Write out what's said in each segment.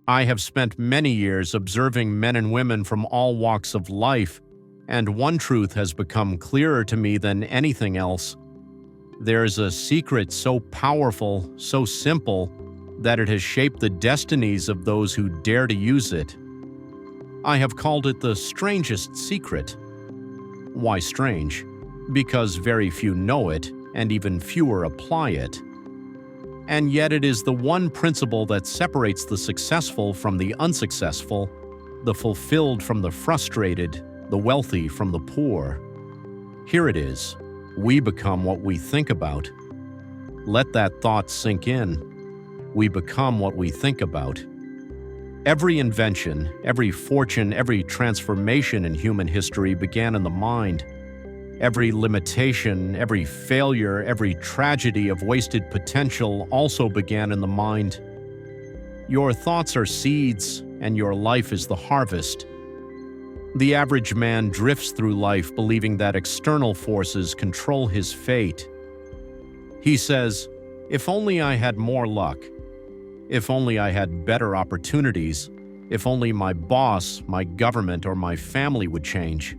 I have spent many years observing men and women from all walks of life, and one truth has become clearer to me than anything else. There's a secret so powerful, so simple, that it has shaped the destinies of those who dare to use it. I have called it the strangest secret. Why strange? Because very few know it, and even fewer apply it. And yet it is the one principle that separates the successful from the unsuccessful, the fulfilled from the frustrated, the wealthy from the poor. Here it is. We become what we think about. Let that thought sink in. We become what we think about. Every invention, every fortune, every transformation in human history began in the mind. Every limitation, every failure, every tragedy of wasted potential also began in the mind. Your thoughts are seeds, and your life is the harvest. The average man drifts through life believing that external forces control his fate. He says, "If only I had more luck. If only I had better opportunities. If only my boss, my government, or my family would change."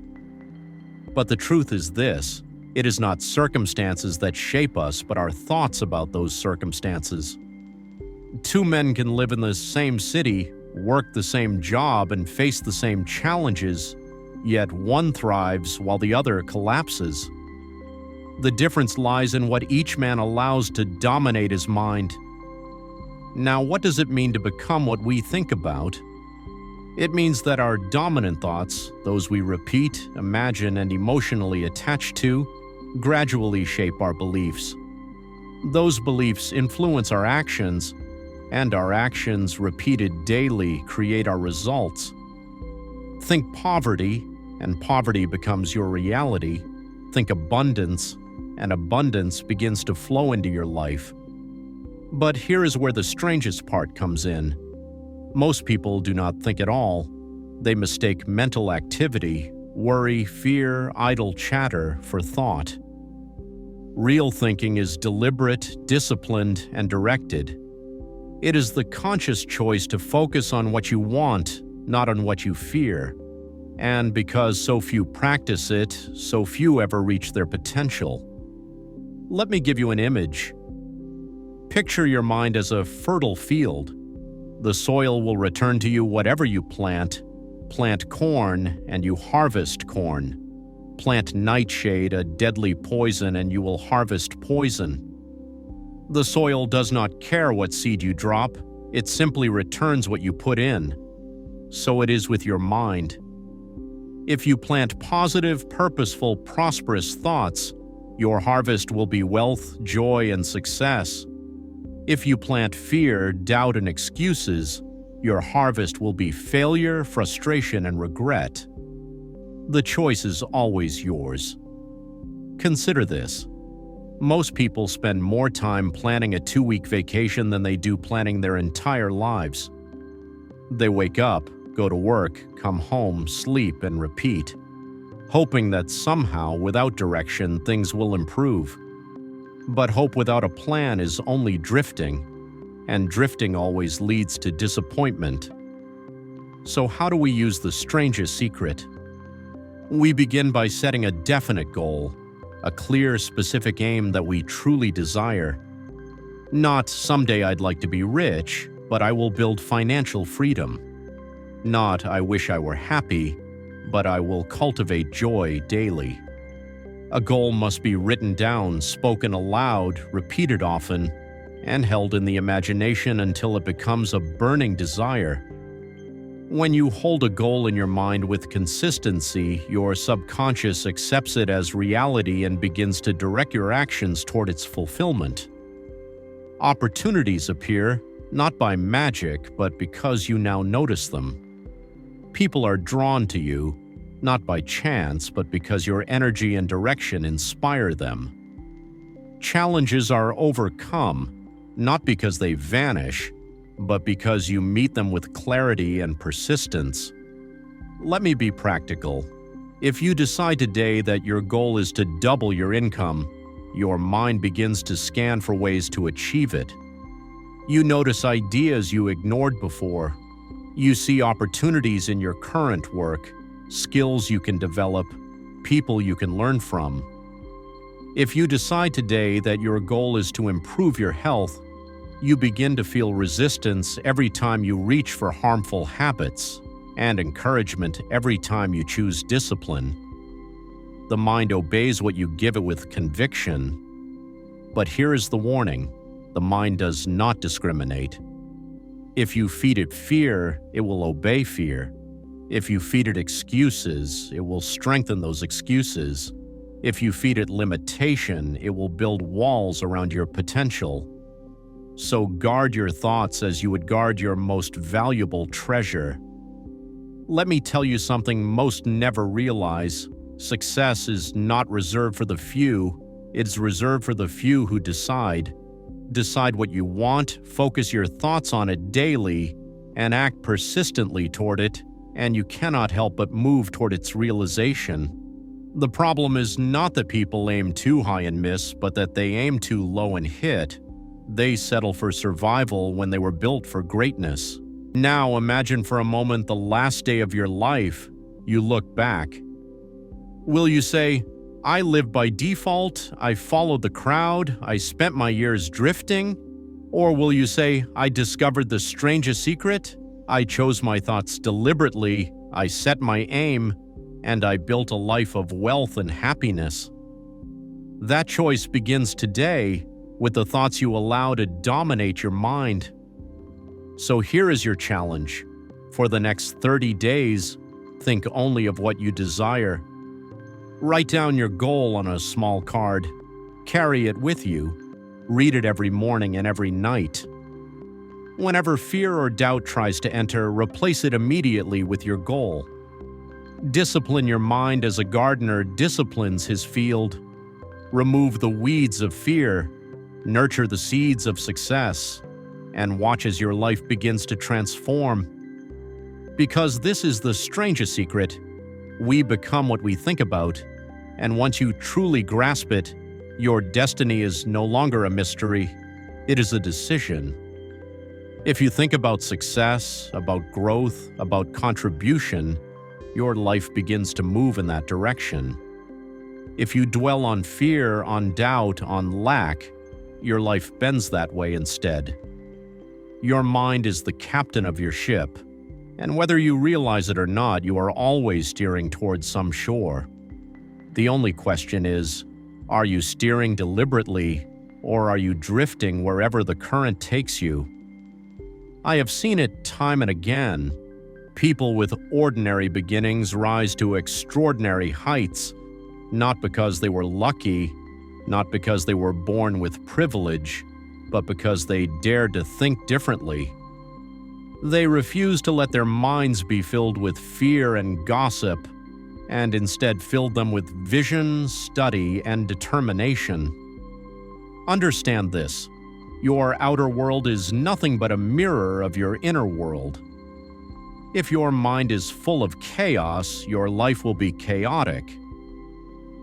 But the truth is this: it is not circumstances that shape us, but our thoughts about those circumstances. Two men can live in the same city, work the same job, and face the same challenges, yet one thrives while the other collapses. The difference lies in what each man allows to dominate his mind. Now, what does it mean to become what we think about? It means that our dominant thoughts, those we repeat, imagine, and emotionally attach to, gradually shape our beliefs. Those beliefs influence our actions, and our actions, repeated daily, create our results. Think poverty, and poverty becomes your reality. Think abundance, and abundance begins to flow into your life. But here is where the strangest part comes in. Most people do not think at all. They mistake mental activity, worry, fear, idle chatter for thought. Real thinking is deliberate, disciplined, and directed. It is the conscious choice to focus on what you want, not on what you fear. And because so few practice it, so few ever reach their potential. Let me give you an image. Picture your mind as a fertile field. The soil will return to you whatever you plant. Plant corn, and you harvest corn. Plant nightshade, a deadly poison, and you will harvest poison. The soil does not care what seed you drop. It simply returns what you put in. So it is with your mind. If you plant positive, purposeful, prosperous thoughts, your harvest will be wealth, joy, and success. If you plant fear, doubt, and excuses, your harvest will be failure, frustration, and regret. The choice is always yours. Consider this. Most people spend more time planning a 2-week vacation than they do planning their entire lives. They wake up, go to work, come home, sleep, and repeat, hoping that somehow, without direction, things will improve. But hope without a plan is only drifting, and drifting always leads to disappointment. So how do we use the strangest secret? We begin by setting a definite goal, a clear, specific aim that we truly desire. Not someday I'd like to be rich, but I will build financial freedom. Not I wish I were happy, but I will cultivate joy daily. A goal must be written down, spoken aloud, repeated often, and held in the imagination until it becomes a burning desire. When you hold a goal in your mind with consistency, your subconscious accepts it as reality and begins to direct your actions toward its fulfillment. Opportunities appear, not by magic, but because you now notice them. People are drawn to you, not by chance, but because your energy and direction inspire them. Challenges are overcome, not because they vanish, but because you meet them with clarity and persistence. Let me be practical. If you decide today that your goal is to double your income, your mind begins to scan for ways to achieve it. You notice ideas you ignored before, You see opportunities in your current work, skills you can develop, people you can learn from. If you decide today that your goal is to improve your health, you begin to feel resistance every time you reach for harmful habits, and encouragement every time you choose discipline. The mind obeys what you give it with conviction. But here is the warning: the mind does not discriminate. If you feed it fear, it will obey fear. If you feed it excuses, it will strengthen those excuses. If you feed it limitation, it will build walls around your potential. So guard your thoughts as you would guard your most valuable treasure. Let me tell you something most never realize. Success is not reserved for the few. It's reserved for the few who decide. Decide what you want, focus your thoughts on it daily, and act persistently toward it, and you cannot help but move toward its realization. The problem is not that people aim too high and miss, but that they aim too low and hit. They settle for survival when they were built for greatness. Now imagine for a moment the last day of your life. You look back. Will you say, "I lived by default, I followed the crowd, I spent my years drifting"? Or will you say, "I discovered the strangest secret, I chose my thoughts deliberately, I set my aim, and I built a life of wealth and happiness"? That choice begins today with the thoughts you allow to dominate your mind. So here is your challenge. For the next 30 days, think only of what you desire. Write down your goal on a small card. Carry it with you. Read it every morning and every night. Whenever fear or doubt tries to enter, replace it immediately with your goal. Discipline your mind as a gardener disciplines his field. Remove the weeds of fear. Nurture the seeds of success. And watch as your life begins to transform. Because this is the strangest secret. We become what we think about. And once you truly grasp it, your destiny is no longer a mystery. It is a decision. If you think about success, about growth, about contribution, your life begins to move in that direction. If you dwell on fear, on doubt, on lack, your life bends that way instead. Your mind is the captain of your ship, and whether you realize it or not, you are always steering towards some shore. The only question is, are you steering deliberately, or are you drifting wherever the current takes you? I have seen it time and again. People with ordinary beginnings rise to extraordinary heights, not because they were lucky, not because they were born with privilege, but because they dared to think differently. They refused to let their minds be filled with fear and gossip, and instead filled them with vision, study, and determination. Understand this: your outer world is nothing but a mirror of your inner world. If your mind is full of chaos, your life will be chaotic.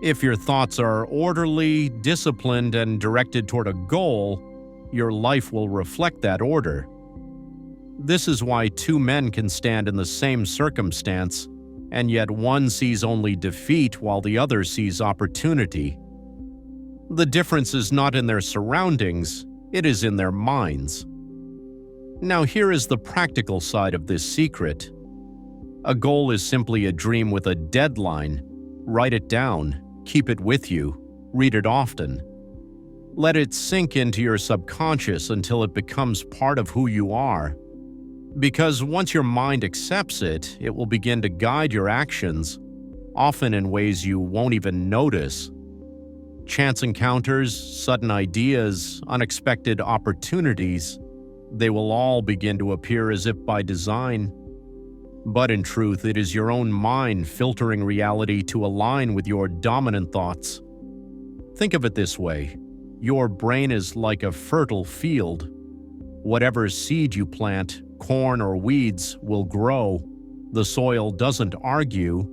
If your thoughts are orderly, disciplined, and directed toward a goal, your life will reflect that order. This is why two men can stand in the same circumstance, and yet one sees only defeat while the other sees opportunity. The difference is not in their surroundings, it is in their minds. Now here is the practical side of this secret. A goal is simply a dream with a deadline. Write it down, keep it with you, read it often. Let it sink into your subconscious until it becomes part of who you are. Because once your mind accepts it, it will begin to guide your actions, often in ways you won't even notice. Chance encounters, sudden ideas, unexpected opportunities, they will all begin to appear as if by design. But in truth, it is your own mind filtering reality to align with your dominant thoughts. Think of it this way: your brain is like a fertile field. Whatever seed you plant, corn or weeds, will grow. The soil doesn't argue.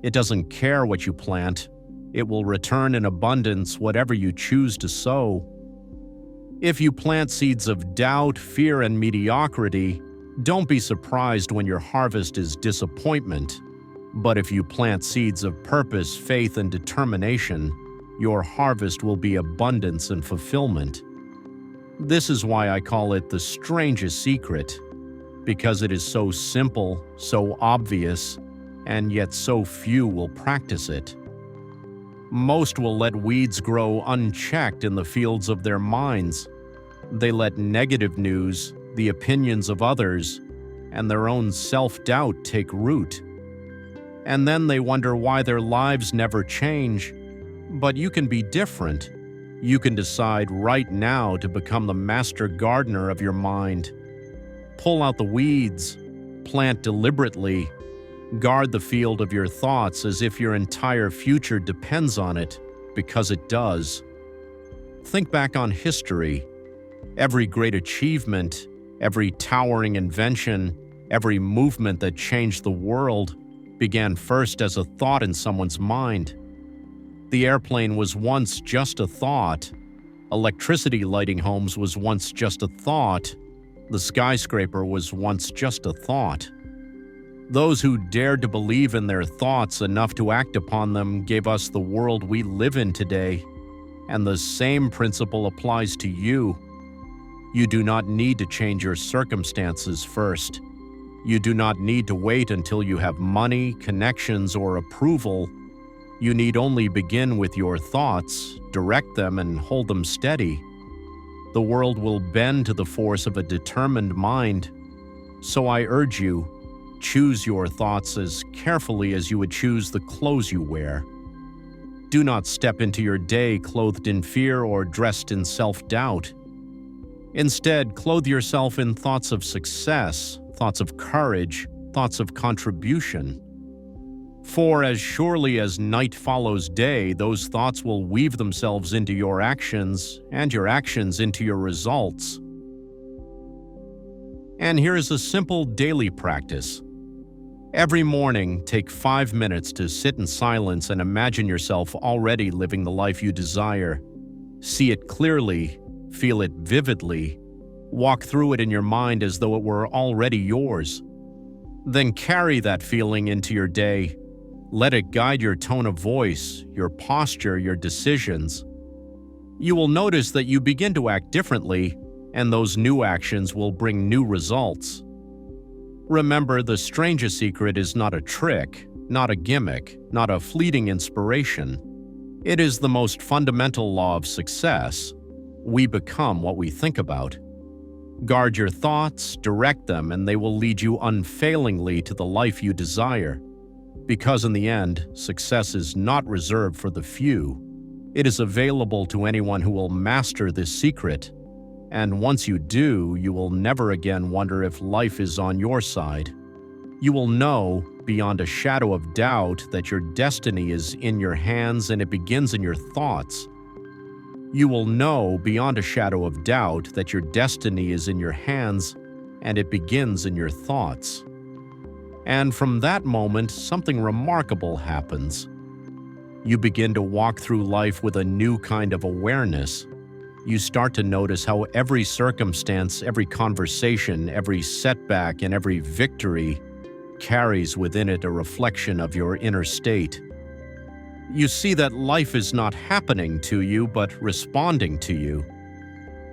It doesn't care what you plant. It will return in abundance whatever you choose to sow. If you plant seeds of doubt, fear, and mediocrity, Don't be surprised when your harvest is disappointment, but if you plant seeds of purpose, faith, and determination, your harvest will be abundance and fulfillment. This is why I call it the strangest secret, because it is so simple, so obvious, and yet so few will practice it. Most will let weeds grow unchecked in the fields of their minds. They let negative news, the opinions of others, and their own self-doubt take root. And then they wonder why their lives never change. But you can be different. You can decide right now to become the master gardener of your mind. Pull out the weeds, plant deliberately, guard the field of your thoughts as if your entire future depends on it, because it does. Think back on history. Every great achievement, every towering invention, every movement that changed the world began first as a thought in someone's mind. The airplane was once just a thought. Electricity lighting homes was once just a thought. The skyscraper was once just a thought. Those who dared to believe in their thoughts enough to act upon them gave us the world we live in today. And the same principle applies to you. You do not need to change your circumstances first. You do not need to wait until you have money, connections, or approval. You need only begin with your thoughts, direct them, and hold them steady. The world will bend to the force of a determined mind. So I urge you, choose your thoughts as carefully as you would choose the clothes you wear. Do not step into your day clothed in fear or dressed in self-doubt. Instead, clothe yourself in thoughts of success, thoughts of courage, thoughts of contribution. For as surely as night follows day, those thoughts will weave themselves into your actions, and your actions into your results. And here is a simple daily practice. Every morning, take 5 minutes to sit in silence and imagine yourself already living the life you desire. See it clearly, feel it vividly, walk through it in your mind as though it were already yours. Then carry that feeling into your day. Let it guide your tone of voice, your posture, your decisions. You will notice that you begin to act differently, and those new actions will bring new results. Remember, the strangest secret is not a trick, not a gimmick, not a fleeting inspiration. It is the most fundamental law of success. We become what we think about. Guard your thoughts, direct them, and they will lead you unfailingly to the life you desire. Because in the end, success is not reserved for the few. It is available to anyone who will master this secret. And once you do, you will never again wonder if life is on your side. You will know, beyond a shadow of doubt, that your destiny is in your hands and it begins in your thoughts. You will know, beyond a shadow of doubt, that your destiny is in your hands and it begins in your thoughts. And from that moment, something remarkable happens. You begin to walk through life with a new kind of awareness. You start to notice how every circumstance, every conversation, every setback, and every victory carries within it a reflection of your inner state. You see that life is not happening to you, but responding to you.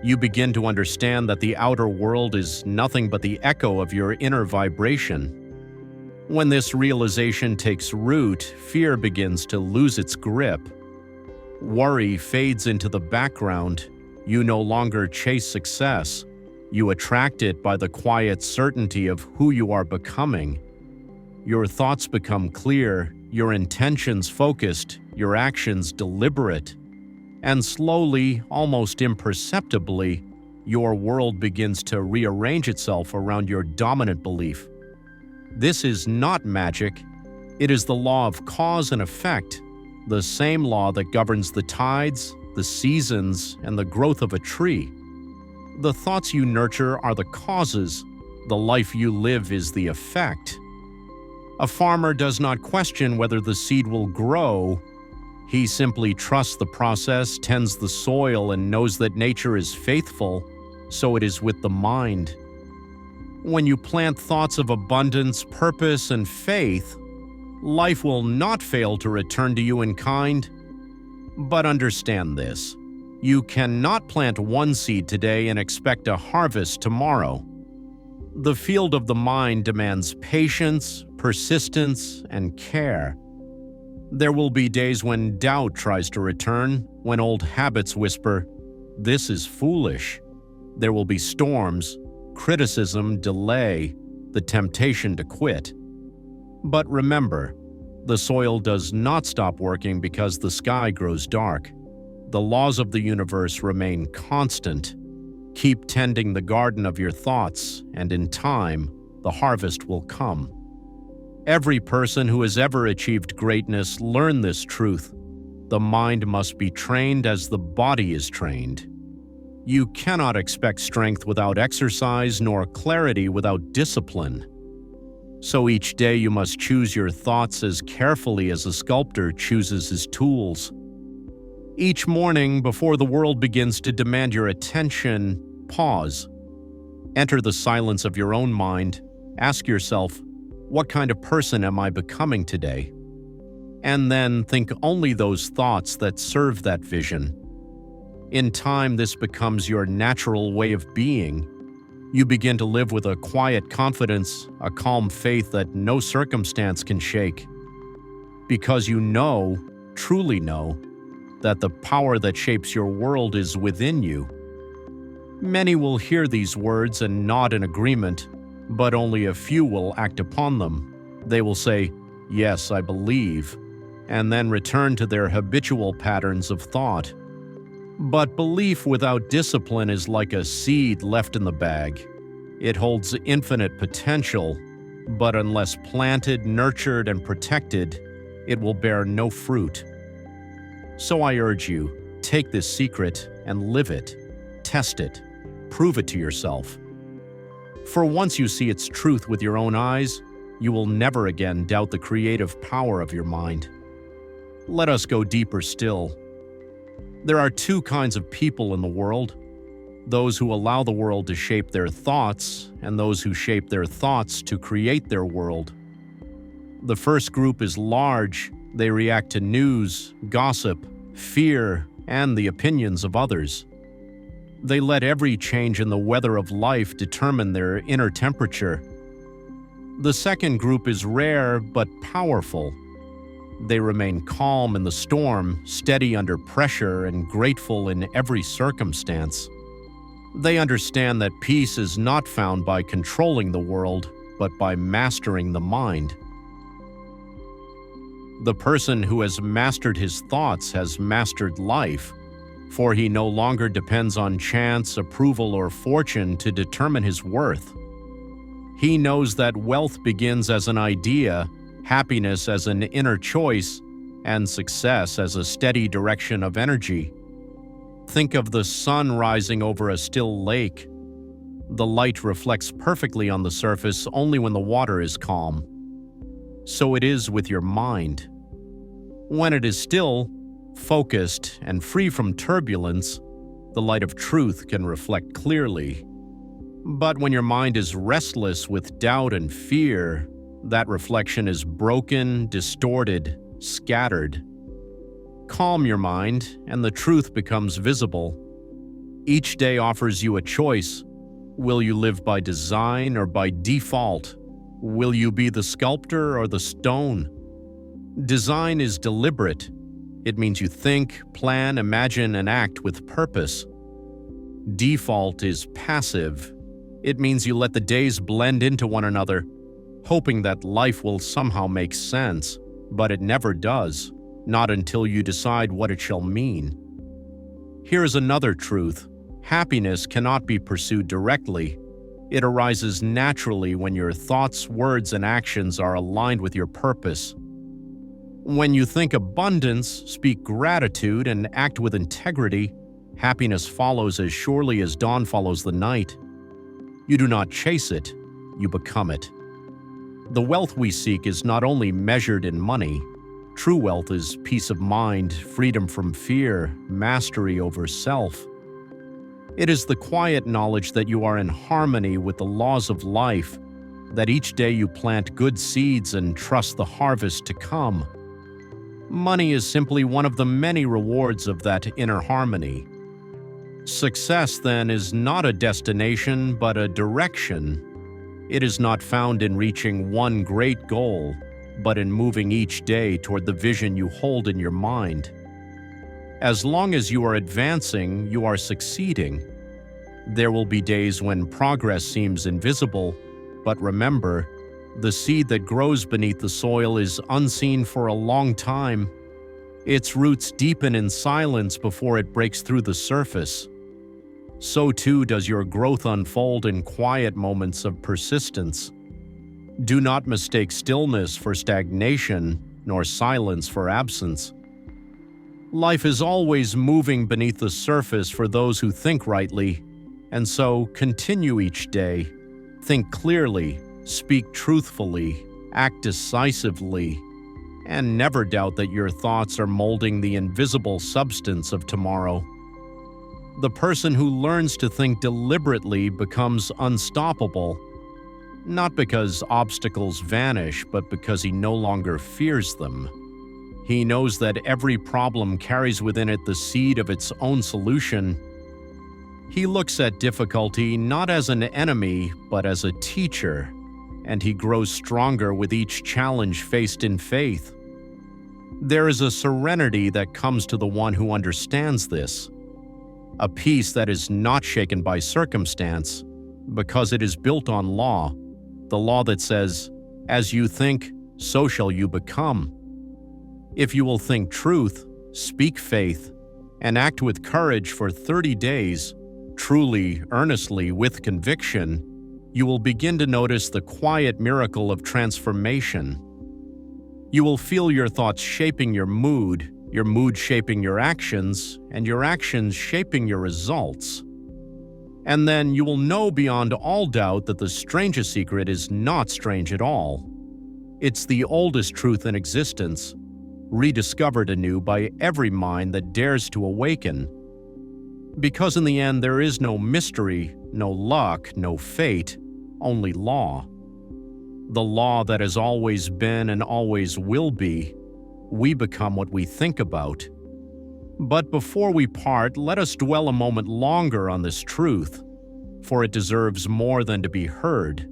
You begin to understand that the outer world is nothing but the echo of your inner vibration. When this realization takes root, fear begins to lose its grip. Worry fades into the background. You no longer chase success. You attract it by the quiet certainty of who you are becoming. Your thoughts become clear, your intentions focused, your actions deliberate. And slowly, almost imperceptibly, your world begins to rearrange itself around your dominant belief. This is not magic. It is the law of cause and effect, the same law that governs the tides, the seasons, and the growth of a tree. The thoughts you nurture are the causes. The life you live is the effect. A farmer does not question whether the seed will grow. He simply trusts the process, tends the soil, and knows that nature is faithful. So it is with the mind. When you plant thoughts of abundance, purpose, and faith, life will not fail to return to you in kind. But understand this: you cannot plant one seed today and expect a harvest tomorrow. The field of the mind demands patience, persistence, and care. There will be days when doubt tries to return, when old habits whisper, "This is foolish." There will be storms, criticism, delay, the temptation to quit. But remember, the soil does not stop working because the sky grows dark. The laws of the universe remain constant. Keep tending the garden of your thoughts, and in time, the harvest will come. Every person who has ever achieved greatness learned this truth. The mind must be trained as the body is trained. You cannot expect strength without exercise, nor clarity without discipline. So each day you must choose your thoughts as carefully as a sculptor chooses his tools. Each morning, before the world begins to demand your attention, pause. Enter the silence of your own mind. Ask yourself, what kind of person am I becoming today? And then think only those thoughts that serve that vision. In time, this becomes your natural way of being. You begin to live with a quiet confidence, a calm faith that no circumstance can shake. Because you know, truly know, that the power that shapes your world is within you. Many will hear these words and nod in agreement, but only a few will act upon them. They will say, "Yes, I believe," and then return to their habitual patterns of thought. But belief without discipline is like a seed left in the bag. It holds infinite potential, but unless planted, nurtured, and protected, it will bear no fruit. So I urge you, take this secret and live it. Test it. Prove it to yourself. For once you see its truth with your own eyes, you will never again doubt the creative power of your mind. Let us go deeper still. There are two kinds of people in the world: those who allow the world to shape their thoughts, and those who shape their thoughts to create their world. The first group is large. They react to news, gossip, fear, and the opinions of others. They let every change in the weather of life determine their inner temperature. The second group is rare but powerful. They remain calm in the storm, steady under pressure, and grateful in every circumstance. They understand that peace is not found by controlling the world, but by mastering the mind. The person who has mastered his thoughts has mastered life, for he no longer depends on chance, approval, or fortune to determine his worth. He knows that wealth begins as an idea, happiness as an inner choice, and success as a steady direction of energy. Think of the sun rising over a still lake. The light reflects perfectly on the surface only when the water is calm. So it is with your mind. When it is still, focused, and free from turbulence, the light of truth can reflect clearly. But when your mind is restless with doubt and fear, that reflection is broken, distorted, scattered. Calm your mind, and the truth becomes visible. Each day offers you a choice. Will you live by design or by default? Will you be the sculptor or the stone? Design is deliberate. It means you think, plan, imagine, and act with purpose. Default is passive. It means you let the days blend into one another, hoping that life will somehow make sense, but it never does, not until you decide what it shall mean. Here is another truth. Happiness cannot be pursued directly. It arises naturally when your thoughts, words, and actions are aligned with your purpose. When you think abundance, speak gratitude, and act with integrity, happiness follows as surely as dawn follows the night. You do not chase it, you become it. The wealth we seek is not only measured in money. True wealth is peace of mind, freedom from fear, mastery over self. It is the quiet knowledge that you are in harmony with the laws of life, that each day you plant good seeds and trust the harvest to come. Money is simply one of the many rewards of that inner harmony. Success, then, is not a destination but a direction. It is not found in reaching one great goal, but in moving each day toward the vision you hold in your mind. As long as you are advancing, you are succeeding. There will be days when progress seems invisible, but remember, the seed that grows beneath the soil is unseen for a long time. Its roots deepen in silence before it breaks through the surface. So too does your growth unfold in quiet moments of persistence. Do not mistake stillness for stagnation, nor silence for absence. Life is always moving beneath the surface for those who think rightly, and so continue each day. Think clearly, speak truthfully, act decisively, and never doubt that your thoughts are molding the invisible substance of tomorrow. The person who learns to think deliberately becomes unstoppable, not because obstacles vanish, but because he no longer fears them. He knows that every problem carries within it the seed of its own solution. He looks at difficulty not as an enemy, but as a teacher, and he grows stronger with each challenge faced in faith. There is a serenity that comes to the one who understands this, a peace that is not shaken by circumstance, because it is built on law, the law that says, "As you think, so shall you become." If you will think truth, speak faith, and act with courage for 30 days, truly, earnestly, with conviction, you will begin to notice the quiet miracle of transformation. You will feel your thoughts shaping your mood shaping your actions, and your actions shaping your results. And then you will know beyond all doubt that the strangest secret is not strange at all. It's the oldest truth in existence, rediscovered anew by every mind that dares to awaken. Because in the end there is no mystery, no luck, no fate, only law. The law that has always been and always will be. We become what we think about. But before we part, let us dwell a moment longer on this truth, for it deserves more than to be heard.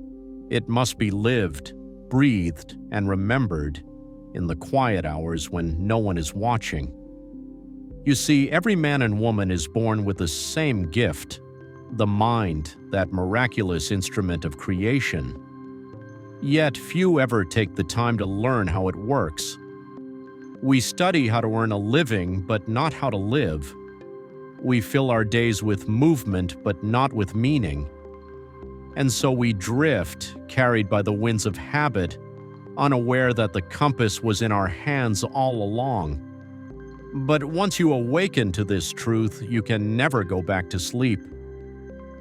It must be lived, breathed, and remembered in the quiet hours when no one is watching. You see, every man and woman is born with the same gift, the mind, that miraculous instrument of creation. Yet few ever take the time to learn how it works. We study how to earn a living, but not how to live. We fill our days with movement, but not with meaning. And so we drift, carried by the winds of habit, unaware that the compass was in our hands all along. But once you awaken to this truth, you can never go back to sleep.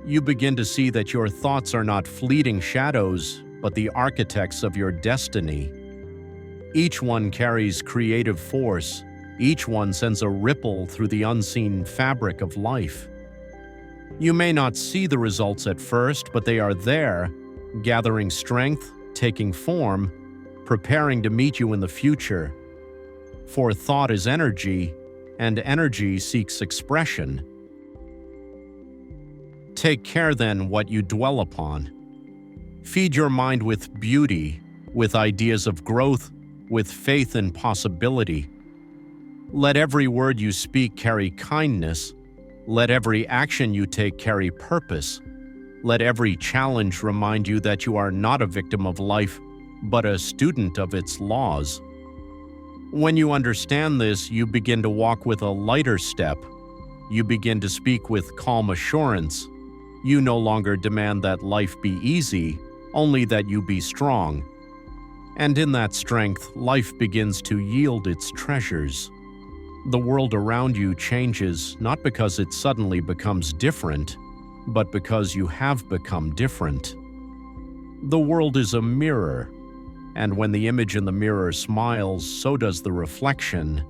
You begin to see that your thoughts are not fleeting shadows, but the architects of your destiny. Each one carries creative force. Each one sends a ripple through the unseen fabric of life. You may not see the results at first, but they are there, gathering strength, taking form, preparing to meet you in the future. For thought is energy, and energy seeks expression. Take care then what you dwell upon. Feed your mind with beauty, with ideas of growth, with faith in possibility. Let every word you speak carry kindness. Let every action you take carry purpose. Let every challenge remind you that you are not a victim of life, but a student of its laws. When you understand this, you begin to walk with a lighter step. You begin to speak with calm assurance. You no longer demand that life be easy, only that you be strong. And in that strength, life begins to yield its treasures. The world around you changes not because it suddenly becomes different, but because you have become different. The world is a mirror, and when the image in the mirror smiles, so does the reflection,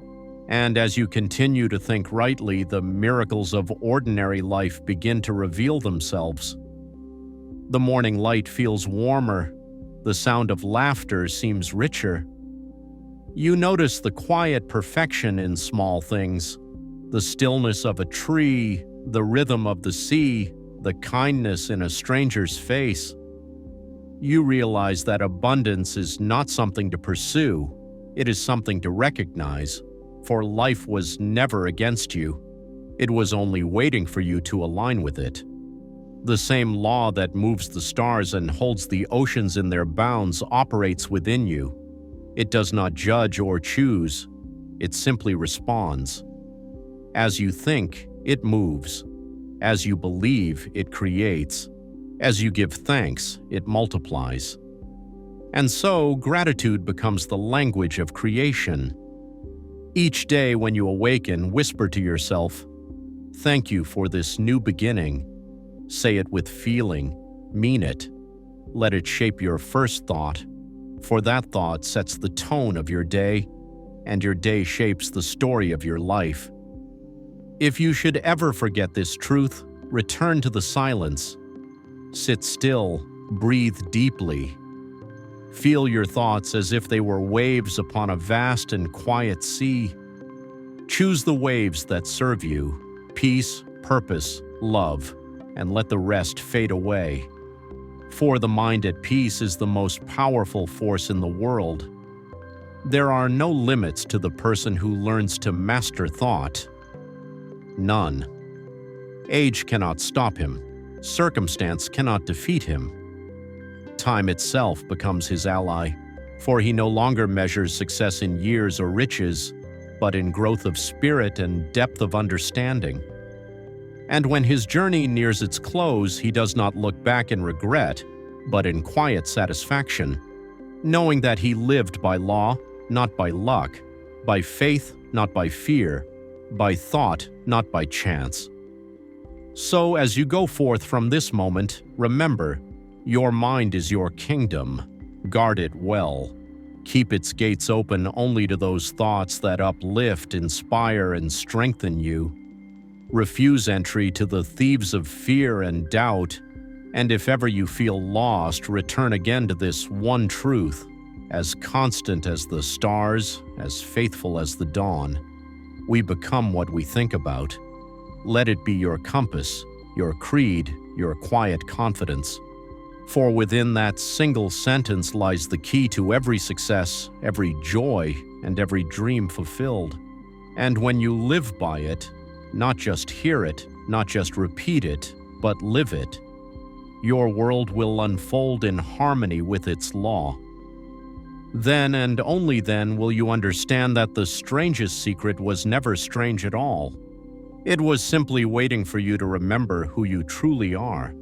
And as you continue to think rightly, the miracles of ordinary life begin to reveal themselves. The morning light feels warmer. The sound of laughter seems richer. You notice the quiet perfection in small things, the stillness of a tree, the rhythm of the sea, the kindness in a stranger's face. You realize that abundance is not something to pursue, it is something to recognize, for life was never against you. It was only waiting for you to align with it. The same law that moves the stars and holds the oceans in their bounds operates within you. It does not judge or choose, it simply responds. As you think, it moves. As you believe, it creates. As you give thanks, it multiplies. And so, gratitude becomes the language of creation. Each day when you awaken, whisper to yourself, "Thank you for this new beginning." Say it with feeling, mean it. Let it shape your first thought, for that thought sets the tone of your day, and your day shapes the story of your life. If you should ever forget this truth, return to the silence. Sit still, breathe deeply. Feel your thoughts as if they were waves upon a vast and quiet sea. Choose the waves that serve you, peace, purpose, love, and let the rest fade away. For the mind at peace is the most powerful force in the world. There are no limits to the person who learns to master thought. None. Age cannot stop him. Circumstance cannot defeat him. Time itself becomes his ally, for he no longer measures success in years or riches, but in growth of spirit and depth of understanding. And when his journey nears its close, he does not look back in regret, but in quiet satisfaction, knowing that he lived by law, not by luck, by faith, not by fear, by thought, not by chance. So as you go forth from this moment, remember, your mind is your kingdom. Guard it well. Keep its gates open only to those thoughts that uplift, inspire, and strengthen you. Refuse entry to the thieves of fear and doubt, and if ever you feel lost, return again to this one truth, as constant as the stars, as faithful as the dawn. We become what we think about. Let it be your compass, your creed, your quiet confidence. For within that single sentence lies the key to every success, every joy, and every dream fulfilled. And when you live by it, not just hear it, not just repeat it, but live it, your world will unfold in harmony with its law. Then and only then will you understand that the strangest secret was never strange at all. It was simply waiting for you to remember who you truly are.